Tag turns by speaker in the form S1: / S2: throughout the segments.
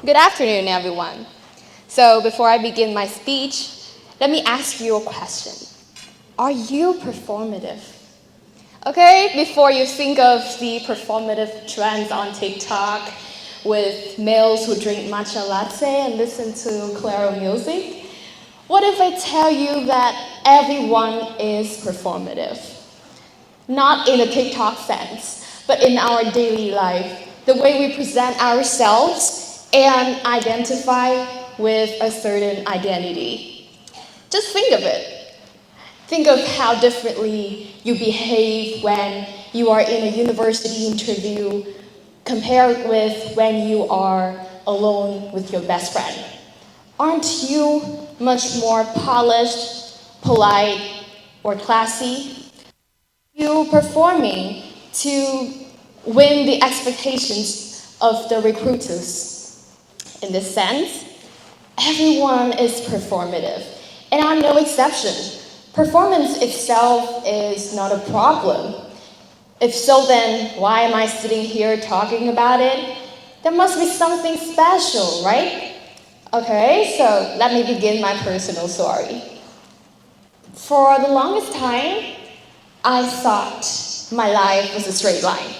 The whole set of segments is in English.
S1: Good afternoon, everyone. So before I begin my speech, let me ask you a question. Are you performative? Okay, before you think of the performative trends on TikTok with males who drink matcha latte and listen to claro music, what if I tell you that everyone is performative? Not in a TikTok sense, but in our daily life, the way we present ourselves and identify with a certain identity. Just think of it. Think of how differently you behave when you are in a university interview compared with when you are alone with your best friend. Aren't you much more polished, polite, or classy? You performing to win the expectations of the recruiters. In this sense, everyone is performative, and I'm no exception. Performance itself is not a problem. If so, then why am I sitting here talking about it? There must be something special, right? Okay, so let me begin my personal story. For the longest time, I thought my life was a straight line.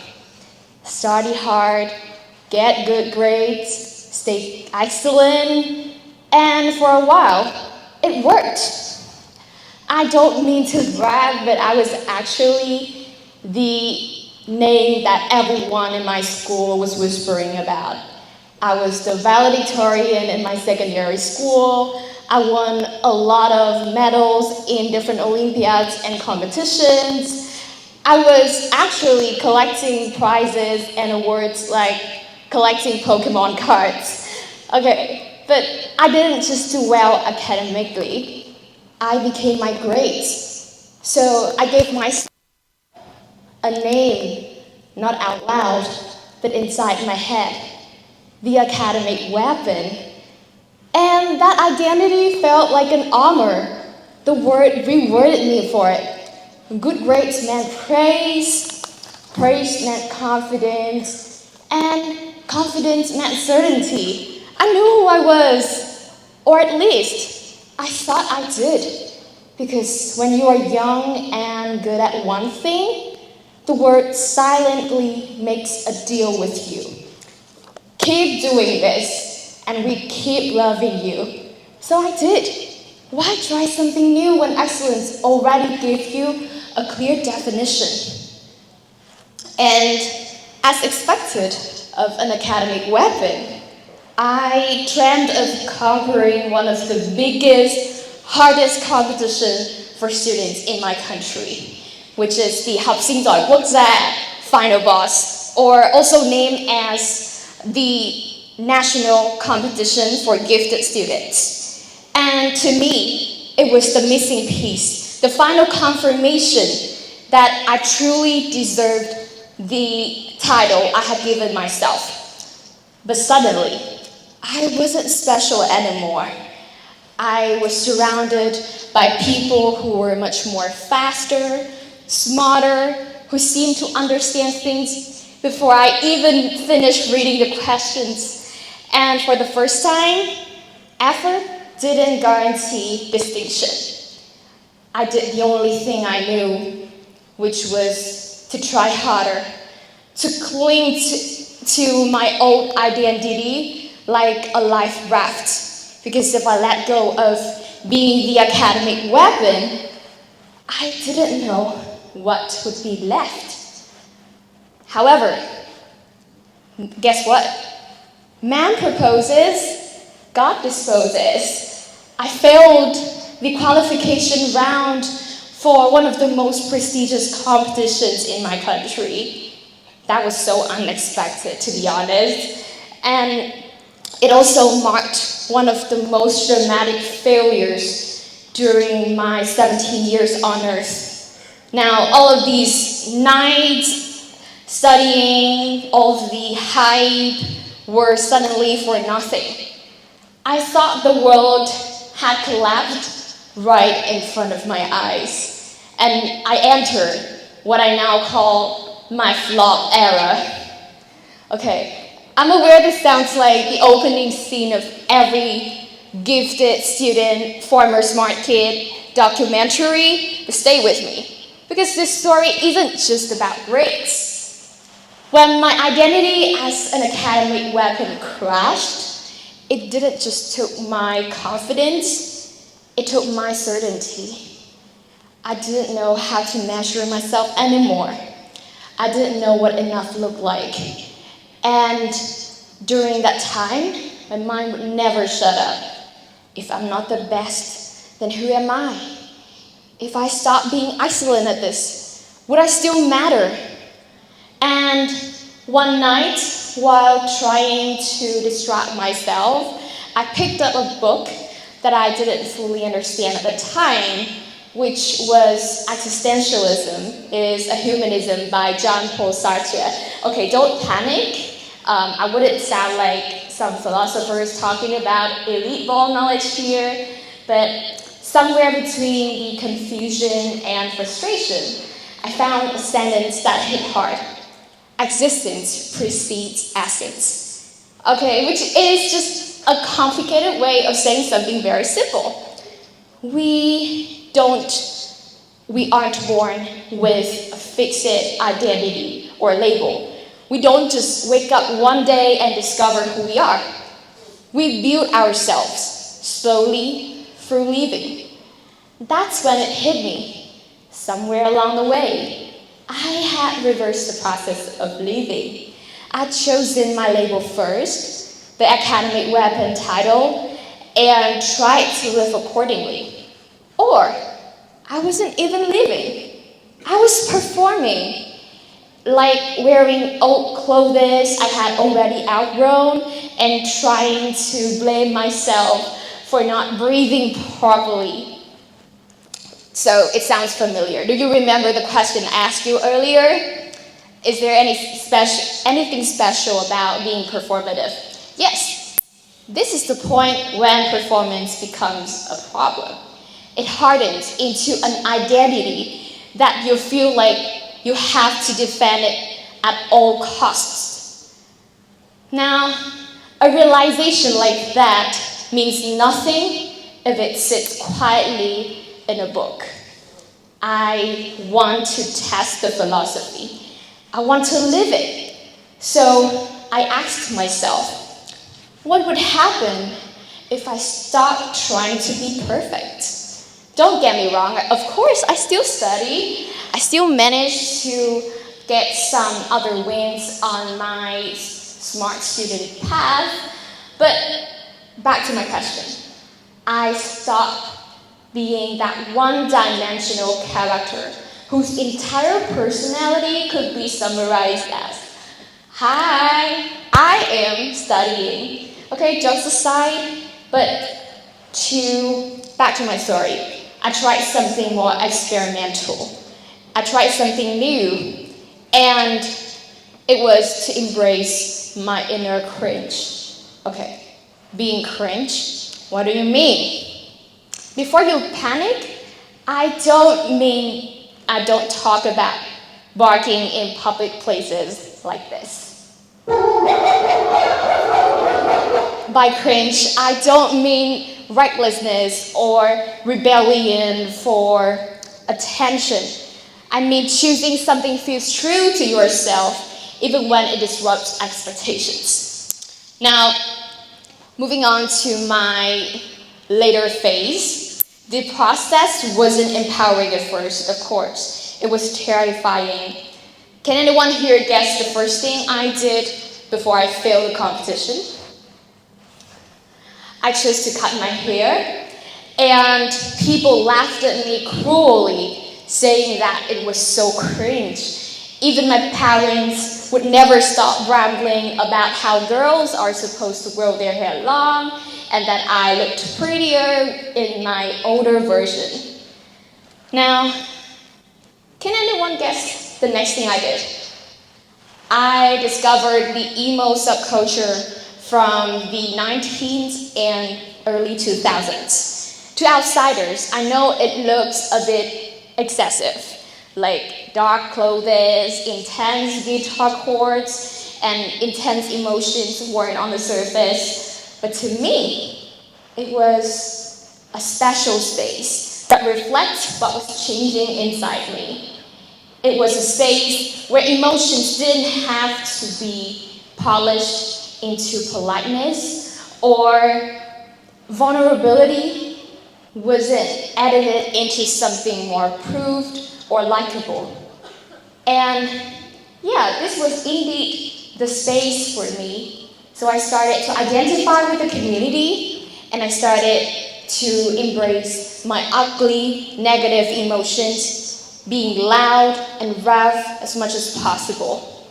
S1: Study hard, get good grades, stay excellent, and for a while, it worked. I don't mean to brag, but I was actually the name that everyone in my school was whispering about. I was the valedictorian in my secondary school. I won a lot of medals in different Olympiads and competitions. I was actually collecting prizes and awards like collecting Pokemon cards. Okay, but I didn't just do well academically. I became my grades. So I gave myself a name, not out loud, but inside my head, the academic weapon. And that identity felt like an armor. The word rewarded me for it. Good grades meant praise, praise meant confidence, and confidence meant certainty. I knew who I was, or at least I thought I did. Because when you are young and good at one thing, the world silently makes a deal with you. Keep doing this, and we keep loving you. So I did. Why try something new when excellence already gave you a clear definition? And as expected of an academic weapon, I dreamed of conquering one of the biggest, hardest competition for students in my country, which is the học sinh giỏi quốc gia final boss, or also named as the national competition for gifted students. And to me, it was the missing piece, the final confirmation that I truly deserved the title I had given myself. But suddenly, I wasn't special anymore. I was surrounded by people who were much more faster, smarter, who seemed to understand things before I even finished reading the questions. And for the first time, effort didn't guarantee distinction. I did the only thing I knew, which was to try harder, to cling to my old identity like a life raft. Because if I let go of being the academic weapon, I didn't know what would be left. However, guess what? Man proposes, God disposes. I failed the qualification round for one of the most prestigious competitions in my country. That was so unexpected, to be honest. And it also marked one of the most dramatic failures during my 17 years on Earth. Now, all of these nights studying, all of the hype were suddenly for nothing. I thought the world had collapsed right in front of my eyes, and I entered what I now call my flop era. Okay, I'm aware this sounds like the opening scene of every gifted student, former smart kid documentary, but stay with me, because this story isn't just about grades. When my identity as an academic weapon crashed, it didn't just take my confidence, it took my certainty. I didn't know how to measure myself anymore. I didn't know what enough looked like. And during that time, my mind would never shut up. If I'm not the best, then who am I? If I stop being excellent at this, would I still matter? And one night, while trying to distract myself, I picked up a book that I didn't fully understand at the time, which was Existentialism is a Humanism by Jean-Paul Sartre. Okay, don't panic. I wouldn't sound like some philosophers talking about elite ball knowledge here, but somewhere between the confusion and frustration, I found a sentence that hit hard. Existence precedes essence. Okay, which is just a complicated way of saying something very simple. We aren't born with a fixed identity or label. We don't just wake up one day and discover who we are. We build ourselves slowly through living. That's when it hit me. Somewhere along the way, I had reversed the process of living. I'd chosen my label first, the academic weapon title, and tried to live accordingly. Or I wasn't even living. I was performing. Like wearing old clothes I had already outgrown and trying to blame myself for not breathing properly. So it sounds familiar. Do you remember the question I asked you earlier? Is there anything special about being performative? Yes. This is the point when performance becomes a problem. It hardens into an identity that you feel like you have to defend it at all costs. Now, a realization like that means nothing if it sits quietly in a book. I want to test the philosophy. I want to live it. So I asked myself, what would happen if I stopped trying to be perfect? Don't get me wrong, of course I still study. I still managed to get some other wins on my smart student path. But back to my question. I stopped being that one-dimensional character whose entire personality could be summarized as, hi, I am studying. Okay, jokes aside, but back to my story. I tried something more experimental. I tried something new, and it was to embrace my inner cringe. Okay, being cringe, what do you mean? Before you panic, I don't talk about barking in public places like this. By cringe, I don't mean recklessness or rebellion for attention. I mean choosing something feels true to yourself even when it disrupts expectations. Now, moving on to my later phase, the process wasn't empowering at first, of course. It was terrifying. Can anyone here guess the first thing I did before I failed the competition? I chose to cut my hair, and people laughed at me cruelly, saying that it was so cringe. Even my parents would never stop rambling about how girls are supposed to grow their hair long and that I looked prettier in my older version. Now, can anyone guess the next thing I did? I discovered the emo subculture from the 19th and early 2000s. To outsiders, I know it looks a bit excessive, like dark clothes, intense guitar chords, and intense emotions weren't on the surface, but to me, it was a special space that reflects what was changing inside me. It was a space where emotions didn't have to be polished into politeness, or vulnerability wasn't edited into something more proved or likable. And yeah, this was indeed the space for me. So I started to identify with the community, and I started to embrace my ugly, negative emotions, being loud and rough as much as possible.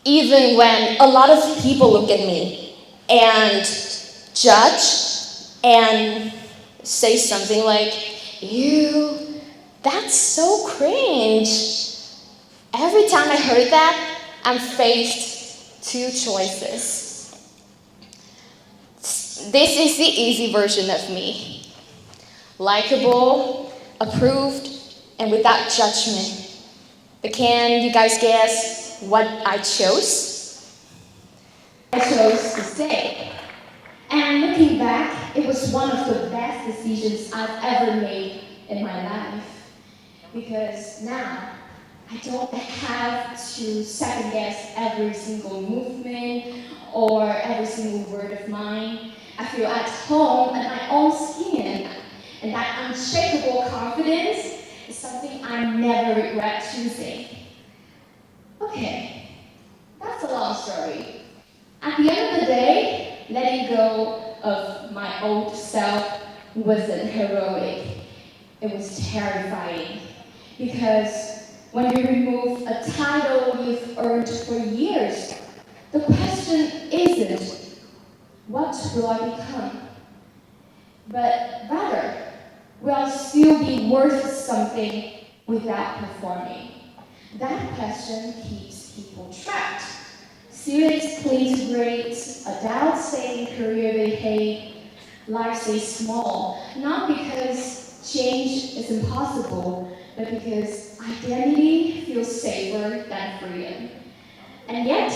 S1: Even when a lot of people look at me and judge and say something like, "Ew, that's so cringe." Every time I heard that, I'm faced two choices. This is the easy version of me. Likable, approved, and without judgment. But can you guys guess what I chose? I chose to stay. And looking back, it was one of the best decisions I've ever made in my life. Because now, I don't have to second guess every single movement or every single word of mine. I feel at home in my own skin. And that unshakable confidence is something I never regret choosing. Okay, that's a long story. At the end of the day, letting go of my old self wasn't heroic. It was terrifying. Because when you remove a title you've earned for years, the question isn't, what will I become? But rather, will I still be worth something without performing? That question keeps people trapped. Students please grades, adults stay in career they hate, life stays small, not because change is impossible, but because identity feels safer than freedom. And yet,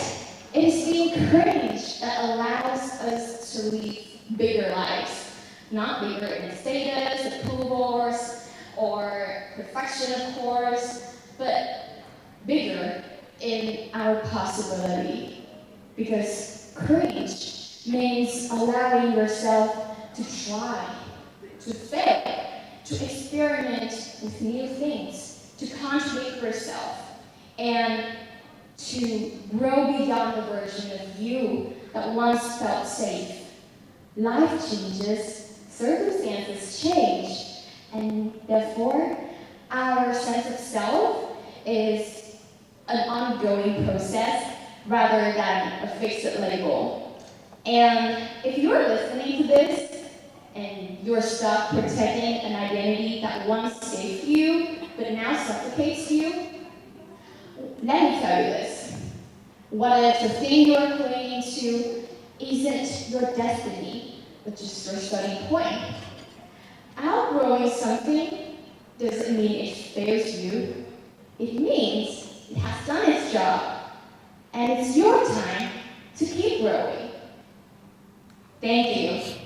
S1: it is being cringe that allows us to live bigger lives. Not bigger in status, approvals, or perfection, of course, but bigger in our possibility. Because courage means allowing yourself to try, to fail, to experiment with new things, to contradict yourself, and to grow beyond the version of you that once felt safe. Life changes, circumstances change, and therefore, our sense of self is an ongoing process rather than a fixed label. And if you're listening to this and you're stuck protecting an identity that once saved you but now suffocates you, let me tell you this. What if the thing you're clinging to isn't your destiny, but just your starting point? Outgrowing something doesn't mean it fails you. It means it has done its job, and it's your time to keep growing. Thank you.